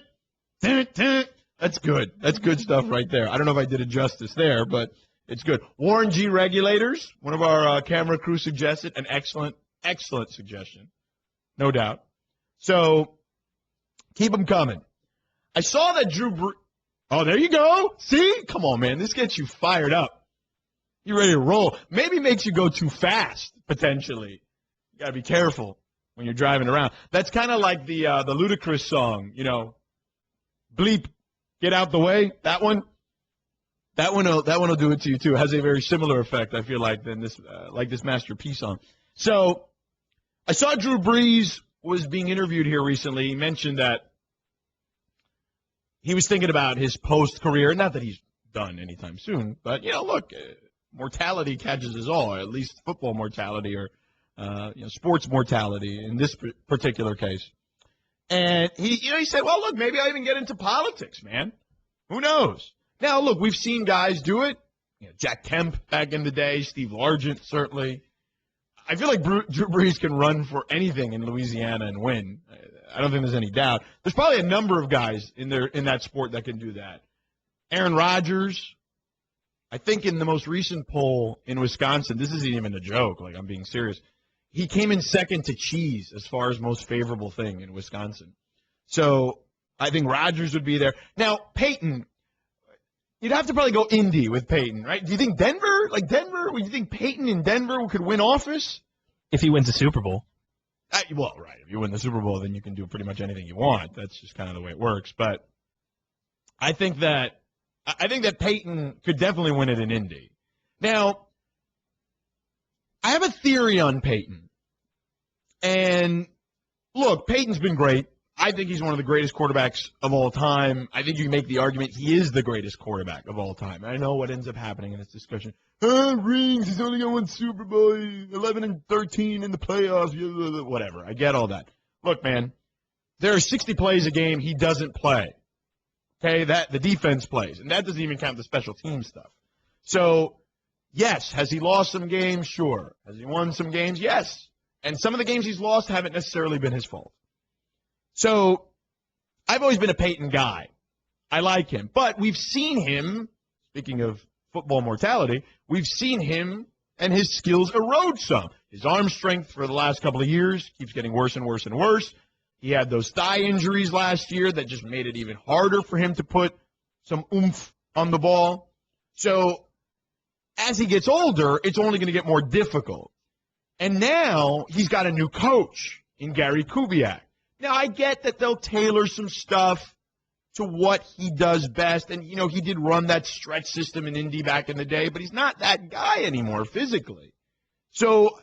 tin, tin. That's good. That's good stuff right there. I don't know if I did it justice there, but it's good. Warren G. Regulators, one of our camera crew suggested, an excellent, excellent suggestion. No doubt. So, keep them coming. I saw that Drew Brees. Oh, there you go. See? Come on, man. This gets you fired up. You're ready to roll. Maybe makes you go too fast, potentially. You got to be careful when you're driving around. That's kind of like the Ludacris song, bleep, get out the way. That one will do it to you, too. It has a very similar effect, I feel like, than this Master P song. So I saw Drew Brees was being interviewed here recently. He mentioned that he was thinking about his post-career. Not that he's done anytime soon, but, look, mortality catches us all, or at least football mortality or, sports mortality in this particular case. And he said, well, look, maybe I'll even get into politics, man. Who knows? Now, look, we've seen guys do it. Jack Kemp back in the day, Steve Largent, certainly. I feel like Drew Brees can run for anything in Louisiana and win. I don't think there's any doubt. There's probably a number of guys in that sport that can do that. Aaron Rodgers, I think in the most recent poll in Wisconsin, this isn't even a joke, like I'm being serious, he came in second to Cheese as far as most favorable thing in Wisconsin. So I think Rodgers would be there. Now, Peyton, you'd have to probably go Indy with Peyton, right? Do you think Denver? Would you think Peyton in Denver could win office? If he wins the Super Bowl. Well, right. If you win the Super Bowl, then you can do pretty much anything you want. That's just kind of the way it works. But I think that Peyton could definitely win it in Indy. Now, I have a theory on Peyton. And look, Peyton's been great. I think he's one of the greatest quarterbacks of all time. I think you can make the argument he is the greatest quarterback of all time. I know what ends up happening in this discussion. Rings, he's only got one Super Bowl, 11-13 in the playoffs, whatever. I get all that. Look, man, there are 60 plays a game he doesn't play. Okay, the defense plays, and that doesn't even count the special team stuff. So, yes, has he lost some games? Sure. Has he won some games? Yes. And some of the games he's lost haven't necessarily been his fault. So, I've always been a Peyton guy. I like him. But we've seen him, speaking of football mortality, we've seen him and his skills erode some. His arm strength for the last couple of years keeps getting worse and worse and worse. He had those thigh injuries last year that just made it even harder for him to put some oomph on the ball. So, as he gets older, it's only going to get more difficult. And now he's got a new coach in Gary Kubiak. Now, I get that they'll tailor some stuff to what he does best. And, he did run that stretch system in Indy back in the day, but he's not that guy anymore physically. So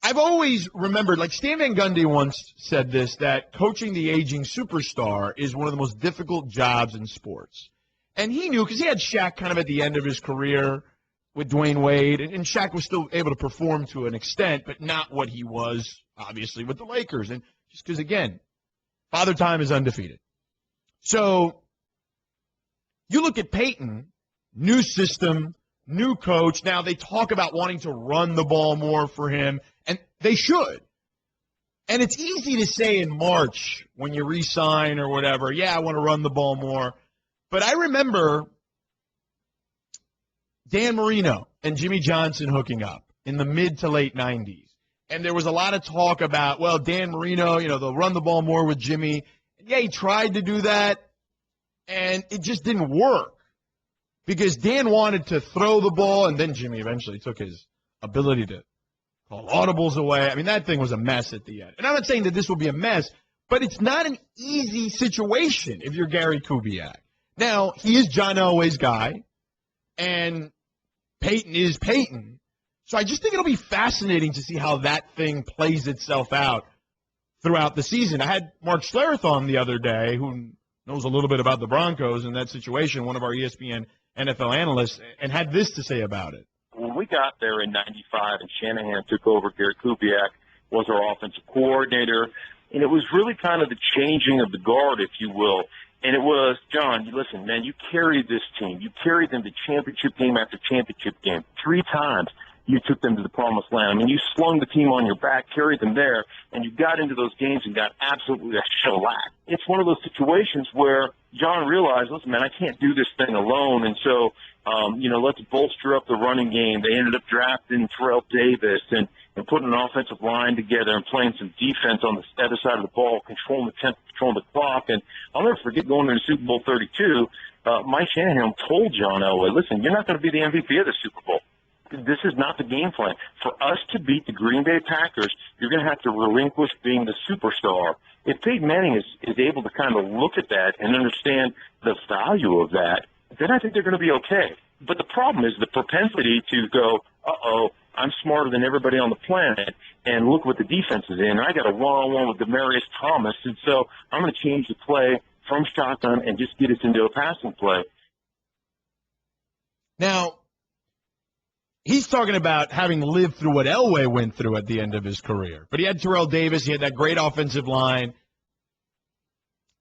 I've always remembered, like Stan Van Gundy once said this, that coaching the aging superstar is one of the most difficult jobs in sports. And he knew, because he had Shaq kind of at the end of his career with Dwayne Wade, and Shaq was still able to perform to an extent, but not what he was, obviously, with the Lakers. And just because, again, Father Time is undefeated. So you look at Peyton, new system, new coach. Now they talk about wanting to run the ball more for him, and they should. And it's easy to say in March when you re-sign or whatever, yeah, I want to run the ball more. But I remember Dan Marino and Jimmy Johnson hooking up in the mid to late 90s. And there was a lot of talk about, well, Dan Marino, they'll run the ball more with Jimmy. And yeah, he tried to do that, and it just didn't work because Dan wanted to throw the ball, and then Jimmy eventually took his ability to call audibles away. I mean, that thing was a mess at the end. And I'm not saying that this will be a mess, but it's not an easy situation if you're Gary Kubiak. Now, he is John Elway's guy, and Peyton is Peyton. So I just think it'll be fascinating to see how that thing plays itself out throughout the season. I had Mark Schlereth on the other day, who knows a little bit about the Broncos and that situation, one of our ESPN NFL analysts, and had this to say about it. When we got there in '95 and Shanahan took over, Gary Kubiak was our offensive coordinator, and it was really kind of the changing of the guard, if you will. And it was, John, listen, man, you carried this team. You carried them to championship game after championship game. 3 times you took them to the promised land. I mean, you slung the team on your back, carried them there, and you got into those games and got absolutely shellacked. It's one of those situations where John realized, listen, man, I can't do this thing alone, and so, let's bolster up the running game. They ended up drafting Terrell Davis and putting an offensive line together and playing some defense on the other side of the ball, controlling the tempo, controlling the clock. And I'll never forget going into Super Bowl 32, Mike Shanahan told John Elway, listen, you're not going to be the MVP of the Super Bowl. This is not the game plan. For us to beat the Green Bay Packers, you're going to have to relinquish being the superstar. If Peyton Manning is able to kind of look at that and understand the value of that, then I think they're going to be okay. But the problem is the propensity to go, I'm smarter than everybody on the planet, and look what the defense is in. I got a one-on-one with Demaryius Thomas, and so I'm going to change the play from shotgun and just get us into a passing play. Now, he's talking about having lived through what Elway went through at the end of his career. But he had Terrell Davis. He had that great offensive line.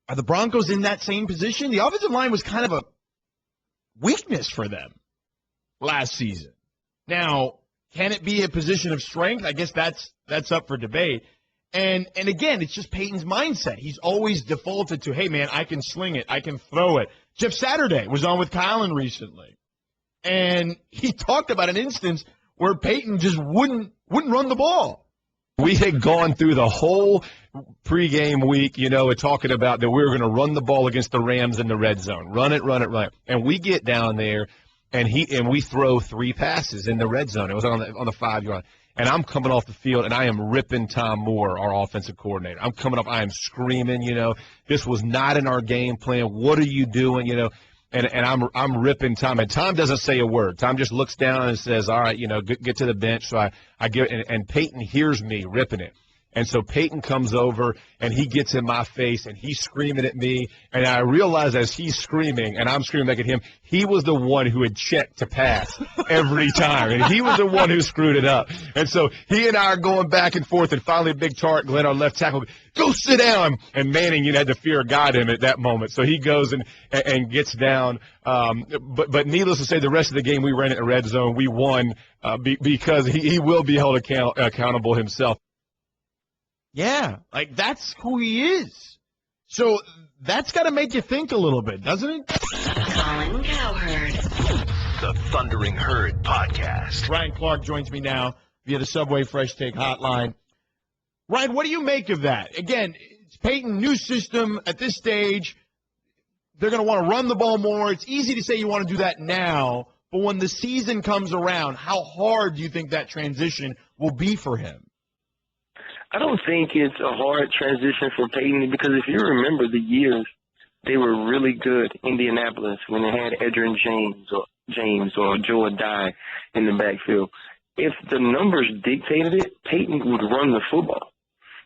Are the Broncos in that same position? The offensive line was kind of a weakness for them last season. Now, can it be a position of strength? I guess that's up for debate. And again, it's just Peyton's mindset. He's always defaulted to, hey, man, I can sling it. I can throw it. Jeff Saturday was on with Colin recently. And he talked about an instance where Peyton just wouldn't run the ball. We had gone through the whole pregame week, talking about that we were going to run the ball against the Rams in the red zone. Run it. And we get down there, and we throw 3 passes in the red zone. It was on the 5-yard. And I'm coming off the field, and I am ripping Tom Moore, our offensive coordinator. I'm coming up, I am screaming, this was not in our game plan. What are you doing, And I'm ripping Tom, and Tom doesn't say a word. Tom just looks down and says, "All right, get to the bench." So I get, and Peyton hears me ripping it, and so Peyton comes over and he gets in my face and he's screaming at me, and I realize as he's screaming and I'm screaming back at him, he was the one who had checked to pass every time, and he was the one who screwed it up, and so he and I are going back and forth, and finally Big Tart Glenn, our left tackle, go sit down, and Manning, had the fear of God in him at that moment, so he goes and gets down. But needless to say, the rest of the game we ran in the red zone. We won because he will be held accountable himself. Yeah, that's who he is. So that's got to make you think a little bit, doesn't it? Colin Cowherd. The Thundering Herd Podcast. Ryan Clark joins me now via the Subway Fresh Take hotline. Ryan, what do you make of that? Again, it's Peyton, new system at this stage. They're going to want to run the ball more. It's easy to say you want to do that now, but when the season comes around, how hard do you think that transition will be for him? I don't think it's a hard transition for Peyton because if you remember the years, they were really good. Indianapolis, when they had Edgerrin James or Joe Adai in the backfield. If the numbers dictated it, Peyton would run the football.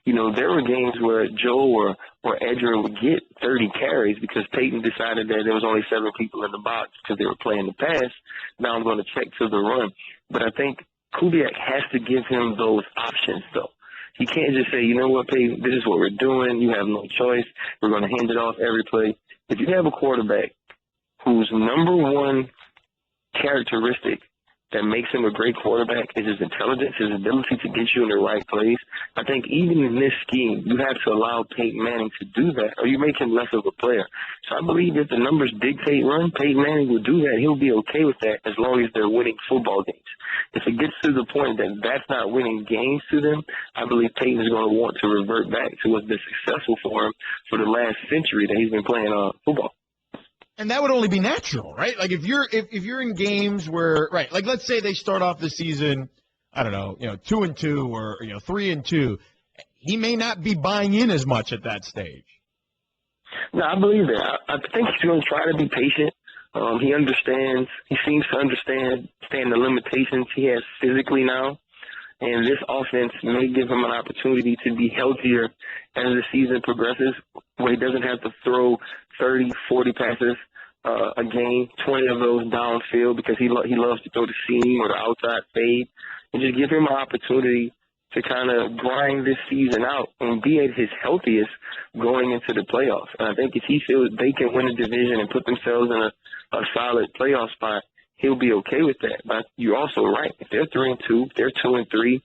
There were games where Joe or Edgerrin would get 30 carries because Peyton decided that there was only 7 people in the box because they were playing the pass. Now I'm going to check to the run. But I think Kubiak has to give him those options, though. He can't just say, you know what, Peyton, this is what we're doing. You have no choice. We're going to hand it off every play. If you have a quarterback whose number one characteristic that makes him a great quarterback is his intelligence, his ability to get you in the right place, I think even in this scheme, you have to allow Peyton Manning to do that, or you make him less of a player. So I believe if the numbers dictate run, Peyton Manning will do that. He'll be okay with that as long as they're winning football games. If it gets to the point that that's not winning games to them, I believe Peyton is going to want to revert back to what's been successful for him for the last century that he's been playing football. And that would only be natural, right? If you're in games where, right, let's say they start off the season, I don't know, 2-2 or 3-2, he may not be buying in as much at that stage. No, I believe that. I think he's going to try to be patient. He understands. He seems to understand the limitations he has physically now, and this offense may give him an opportunity to be healthier as the season progresses, where he doesn't have to throw 30, 40 passes a game, 20 of those downfield because he loves to throw the seam or the outside fade, and just give him an opportunity to kind of grind this season out and be at his healthiest going into the playoffs. And I think if he feels they can win a division and put themselves in a solid playoff spot, he'll be okay with that. But you're also right. If they're 3-2, if they're 2-3,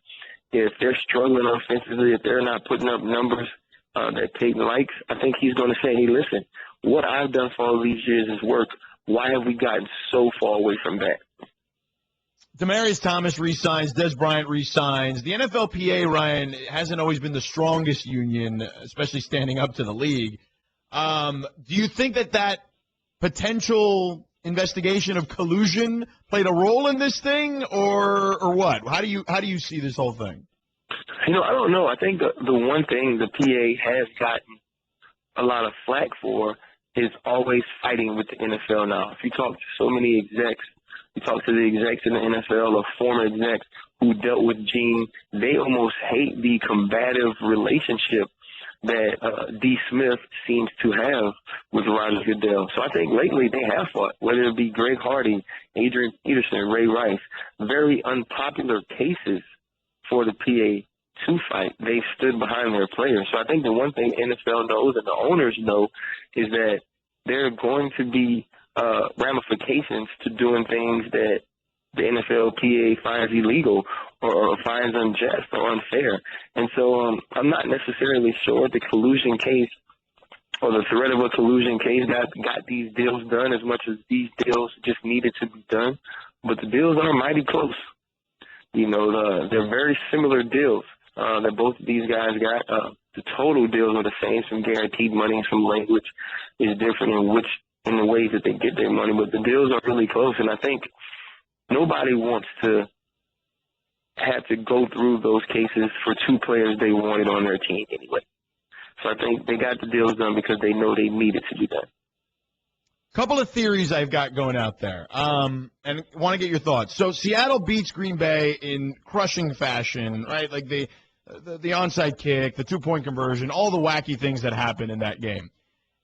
if they're struggling offensively, if they're not putting up numbers that Peyton likes, I think he's going to say, hey, listen, what I've done for all these years is work. Why have we gotten so far away from that? Demaryius Thomas resigns, Des Bryant resigns. The NFLPA, Ryan, hasn't always been the strongest union, especially standing up to the league. Do you think that potential investigation of collusion played a role in this thing, or what? How do you see this whole thing? I don't know. I think the one thing the PA has gotten a lot of flack for is always fighting with the NFL now. If you talk to so many execs, you talk to the execs in the NFL or former execs who dealt with Gene, they almost hate the combative relationship that D. Smith seems to have with Roger Goodell. So I think lately they have fought, whether it be Greg Hardy, Adrian Peterson, Ray Rice, very unpopular cases for the PA to fight. They've stood behind their players. So I think the one thing NFL knows and the owners know is that there are going to be ramifications to doing things that the NFLPA finds illegal or finds unjust or unfair. And so I'm not necessarily sure the collusion case or the threat of a collusion case got these deals done as much as these deals just needed to be done. But the deals are mighty close. They're very similar deals. that both of these guys got. The total deals are the same. Some guaranteed money, some language is different in the ways that they get their money, but the deals are really close. And I think nobody wants to have to go through those cases for two players they wanted on their team anyway. So I think they got the deals done because they know they needed to do that. Couple of theories I've got going out there, and want to get your thoughts. So Seattle beats Green Bay in crushing fashion, right? Like the onside kick, the 2-point conversion, all the wacky things that happened in that game.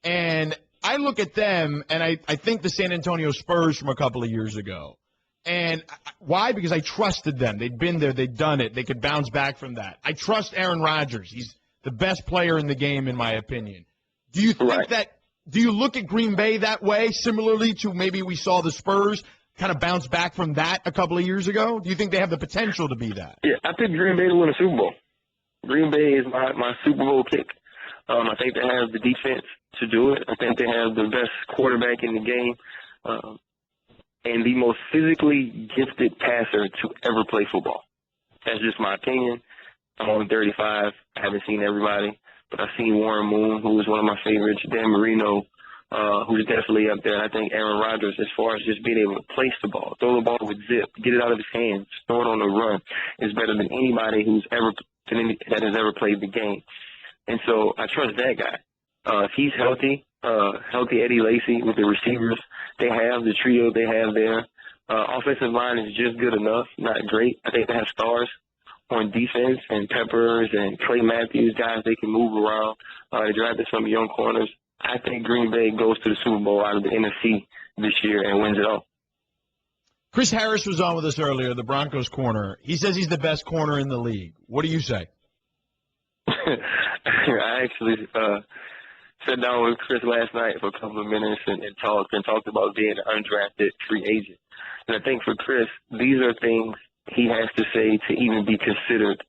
And I look at them, and I think the San Antonio Spurs from a couple of years ago. And why? Because I trusted them. They'd been there. They'd done it. They could bounce back from that. I trust Aaron Rodgers. He's the best player in the game, in my opinion. Do you think that? Do you look at Green Bay that way, similarly to maybe we saw the Spurs kind of bounce back from that a couple of years ago? Do you think they have the potential to be that? Yeah, I think Green Bay to win a Super Bowl. Green Bay is my Super Bowl pick. I think they have the defense to do it. I think they have the best quarterback in the game and the most physically gifted passer to ever play football. That's just my opinion. I'm only 35. I haven't seen everybody. But I've seen Warren Moon, who is one of my favorites, Dan Marino, who's definitely up there. And I think Aaron Rodgers, as far as just being able to place the ball, throw the ball with zip, get it out of his hands, throw it on the run, is better than anybody that has ever played the game. And so I trust that guy. If he's healthy Eddie Lacy with the receivers they have, the trio they have there, offensive line is just good enough, not great. I think they have stars on defense, and Peppers and Clay Matthews, guys they can move around. They drafted some young corners. I think Green Bay goes to the Super Bowl out of the NFC this year and wins it all. Chris Harris was on with us earlier, the Broncos corner. He says he's the best corner in the league. What do you say? I actually sat down with Chris last night for a couple of minutes and talked about being an undrafted free agent. And I think for Chris, these are things he has to say to even be considered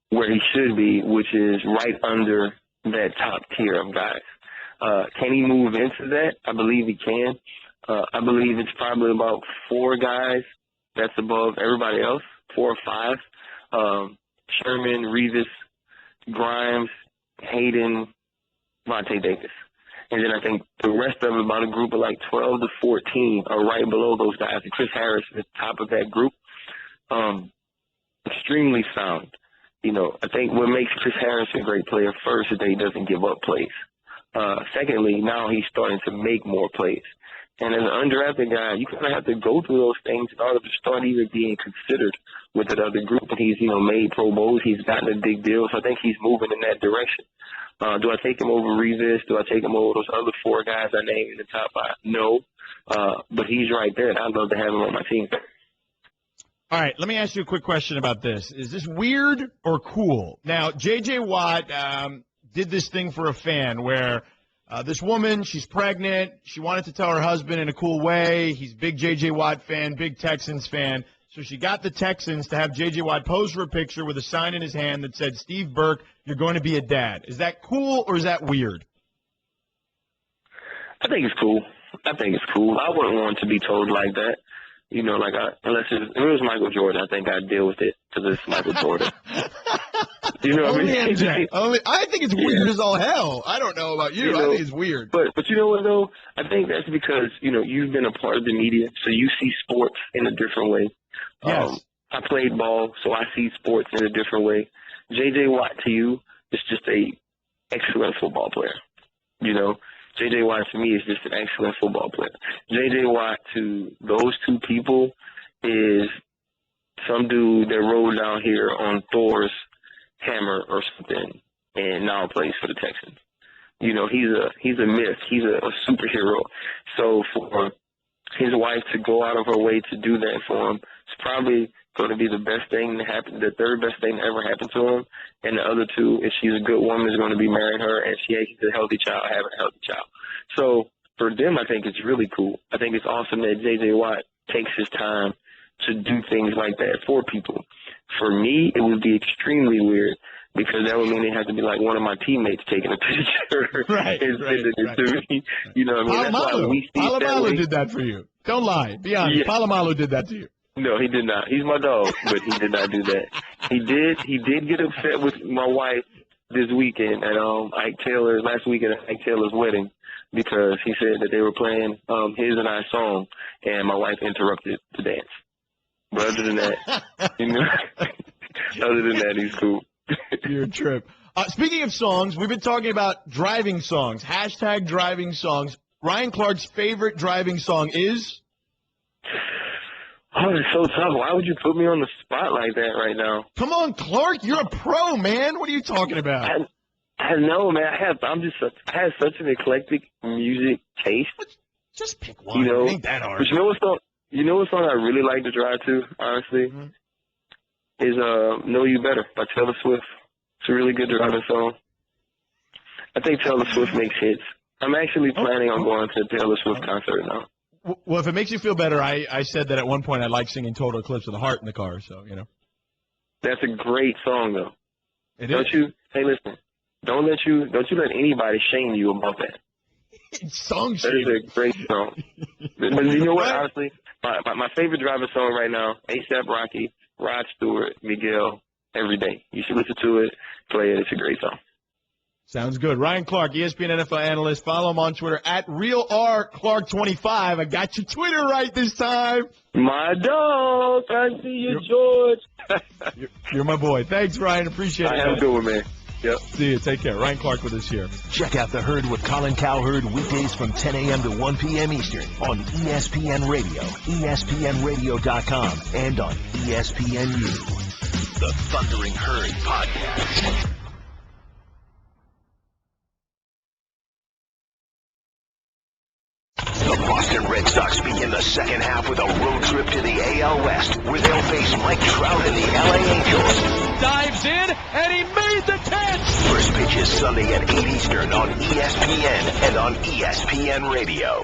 where he should be, which is right under that top tier of guys. Can he move into that? I believe he can. I believe it's probably about 4 guys that's above everybody else, 4 or 5. Sherman, Revis, Grimes, Hayden, Vontae Davis. And then I think the rest of them, about a group of like 12 to 14, are right below those guys. And Chris Harris is at the top of that group. Extremely sound. You know, I think what makes Chris Harris a great player first is that he doesn't give up plays. Secondly, now he's starting to make more plays. And as an undrafted guy, you kind of have to go through those things in order to start even being considered with that other group. And he's, made Pro Bowls. He's gotten a big deal. So I think he's moving in that direction. Do I take him over Revis? Do I take him over those other 4 guys I named in the top 5? No. But he's right there, and I'd love to have him on my team. All right, let me ask you a quick question about this. Is this weird or cool? Now, J.J. Watt did this thing for a fan where this woman, she's pregnant. She wanted to tell her husband in a cool way. He's a big J.J. Watt fan, big Texans fan. So she got the Texans to have J.J. Watt pose for a picture with a sign in his hand that said, "Steve Burke, you're going to be a dad." Is that cool or is that weird? I think it's cool. I wouldn't want to be told like that. Unless it was Michael Jordan, I think I'd deal with it because it's Michael Jordan. You know what I mean? MJ. I think it's weird as all hell. I don't know about you. I think it's weird. But you know what, though? I think that's because, you've been a part of the media, so you see sports in a different way. Yes. I played ball, so I see sports in a different way. J.J. Watt to you is just a excellent football player. J.J. Watt to me is just an excellent football player. J.J. Watt to those 2 people is some dude that rolled down here on Thor's hammer or something and now plays for the Texans. He's a myth. He's a superhero. So for his wife to go out of her way to do that for him, it's probably going to be the best thing to happen, the third best thing to ever happen to him. And the other 2, if she's a good woman, is going to be marrying her, and she's a healthy child, having a healthy child. So for them, I think it's really cool. I think it's awesome that J.J. Watt takes his time to do things like that for people. For me, it would be extremely weird because that would mean they have to be like one of my teammates taking a picture and sending it to me. You know what I mean? That's why we see Palomalu did that for you. Don't lie. Be honest. Yeah. Palomalu did that to you. No, he did not. He's my dog, but he did not do that. He did get upset with my wife this weekend at last weekend at Ike Taylor's wedding because he said that they were playing his and I song, and my wife interrupted the dance. But other than that, he's cool. You're a trip. Speaking of songs, we've been talking about driving songs. Hashtag driving songs. Ryan Clark's favorite driving song is? Oh, it's so tough. Why would you put me on the spot like that right now? Come on, Clark. You're a pro, man. What are you talking about? I know, man. I have such an eclectic music taste. Just pick one. You know, it ain't that hard. But you know what song I really like to drive to, honestly? Is Know You Better by Taylor Swift. It's a really good driving song. I think Taylor Swift makes hits. I'm actually planning on going to a Taylor Swift concert now. Well, if it makes you feel better, I said that at one point I like singing Total Eclipse of the Heart in the car, so, you know. That's a great song, though. Don't you? Hey, listen. Don't you let anybody shame you about that. Song That is a great song. But you know what, honestly? My favorite driving song right now, A$AP Rocky, Rod Stewart, Miguel, Every Day. You should listen to it, play it. It's a great song. Sounds good. Ryan Clark, ESPN NFL analyst. Follow him on Twitter at RealRClark25. I got your Twitter right this time. My dog. I see you, George. You're my boy. Thanks, Ryan. Appreciate it. I have a good one, man. Yep. See you. Take care. Ryan Clark with us here. Check out The Herd with Colin Cowherd weekdays from 10 a.m. to 1 p.m. Eastern on ESPN Radio, ESPNRadio.com, and on ESPNU. The Thundering Herd Podcast. The Boston Red Sox begin the second half with a road trip to the AL West, where they'll face Mike Trout and the LA Angels. Dives in, and he made the catch! First pitch is Sunday at 8 Eastern on ESPN and on ESPN Radio.